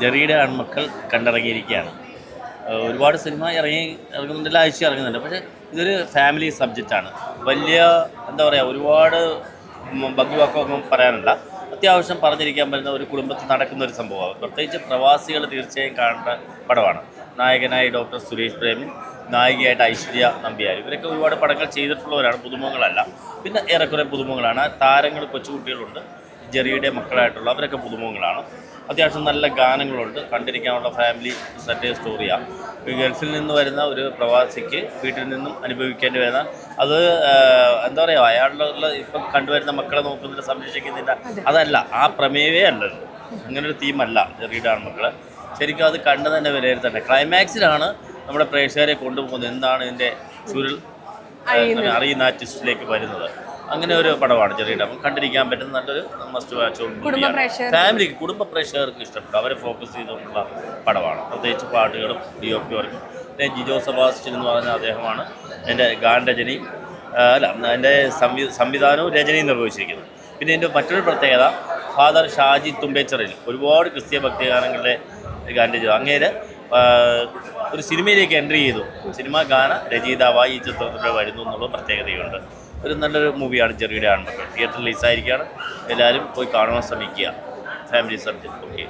ജെറിയുടെ ആൺമക്കൾ കണ്ടിറങ്ങിയിരിക്കുകയാണ്. ഒരുപാട് സിനിമ ഇറങ്ങുന്നുണ്ട്, എല്ലാ ആഴ്ചയും ഇറങ്ങുന്നുണ്ട്. പക്ഷേ ഇതൊരു ഫാമിലി സബ്ജക്റ്റാണ്. വലിയ എന്താ പറയുക, ഒരുപാട് ഭംഗിവാക്കൊന്നും പറയാനില്ല. അത്യാവശ്യം പറഞ്ഞിരിക്കാൻ പറ്റുന്ന ഒരു കുടുംബത്തിൽ നടക്കുന്ന ഒരു സംഭവമാണ്. പ്രത്യേകിച്ച് പ്രവാസികൾ തീർച്ചയായും കാണേണ്ട പടമാണ്. നായകനായി ഡോക്ടർ സുരേഷ് പ്രേമൻ, നായികയായിട്ട് ഐശ്വര്യ നമ്പ്യാർ. ഇവരൊക്കെ ഒരുപാട് പടങ്ങൾ ചെയ്തിട്ടുള്ളവരാണ്, പുതുമുഖങ്ങളല്ല. പിന്നെ ഏറെക്കുറെ പുതുമുഖങ്ങളാണ്. താരങ്ങൾ കൊച്ചുകുട്ടികളുണ്ട്, ജെറിയുടെ മക്കളായിട്ടുള്ള അവരൊക്കെ പുതുമുഖങ്ങളാണ്. അത്യാവശ്യം നല്ല ഗാനങ്ങളുണ്ട്. കണ്ടിരിക്കാനുള്ള ഫാമിലി സെറ്റ് സ്റ്റോറിയാണ്. ഗൾഫിൽ നിന്ന് വരുന്ന ഒരു പ്രവാസിക്ക് വീട്ടിൽ നിന്നും അനുഭവിക്കേണ്ടി വരുന്ന അത് എന്താ പറയുക, അയാളുടെ ഇപ്പം കണ്ടുവരുന്ന മക്കളെ നോക്കുന്നില്ല, സംരക്ഷിക്കുന്നില്ല, അതല്ല, ആ പ്രമേയമേ അല്ലത്. അങ്ങനൊരു തീമല്ല ജെറിയുടെ ആൺമക്കൾ. ശരിക്കും അത് കണ്ടു തന്നെ വിലയിരുത്തണ്ടേ. ക്ലൈമാക്സിലാണ് നമ്മുടെ പ്രേക്ഷകരെ കൊണ്ടുപോകുന്നത്. എന്താണ് ഇതിൻ്റെ ചുരുൾ അറിയുന്ന ആ ട്വിസ്റ്റിലേക്ക് വരുന്നത്. അങ്ങനെ ഒരു പടമാണ് ജെറിയുടെ. കണ്ടിരിക്കാൻ പറ്റുന്ന നല്ലൊരു മസ്റ്റ് വാച്ച് ഫാമിലിക്ക്, കുടുംബ പ്രേക്ഷകർക്ക് ഇഷ്ടപ്പെട്ടു. അവരെ ഫോക്കസ് ചെയ്തുകൊണ്ടുള്ള പടമാണ്. പ്രത്യേകിച്ച് പാട്ടുകളും DOP വർക്കും. പിന്നെ ജിജോ സെബാസ്റ്റ്യൻ എന്ന് പറഞ്ഞ അദ്ദേഹമാണ് എൻ്റെ ഗാനരചനയും എൻ്റെ സംവിധാനവും രചനയും നിർവഹിച്ചിരിക്കുന്നത്. പിന്നെ എൻ്റെ മറ്റൊരു പ്രത്യേകത, ഫാദർ ഷാജി തുമ്പേച്ചറിൽ ഒരുപാട് ക്രിസ്തീയ ഭക്തിഗാനങ്ങളുടെ ഗാനരചന. അങ്ങേര് ഒരു സിനിമയിലേക്ക് എൻട്രി ചെയ്തു. സിനിമാ ഗാന രചയിതാവായി ഈ ചിത്രത്തിലൂടെ വരുന്നു എന്നുള്ള പ്രത്യേകതയുണ്ട്. ഒരു നല്ലൊരു മൂവിയാണ് ജെറിയുടെ ആൺമക്കൾ. തിയേറ്ററിൽ റിലീസായിരിക്കുകയാണ്. എല്ലാവരും പോയി കാണുവാൻ ശ്രമിക്കുക. Family subject. ഓക്കെ.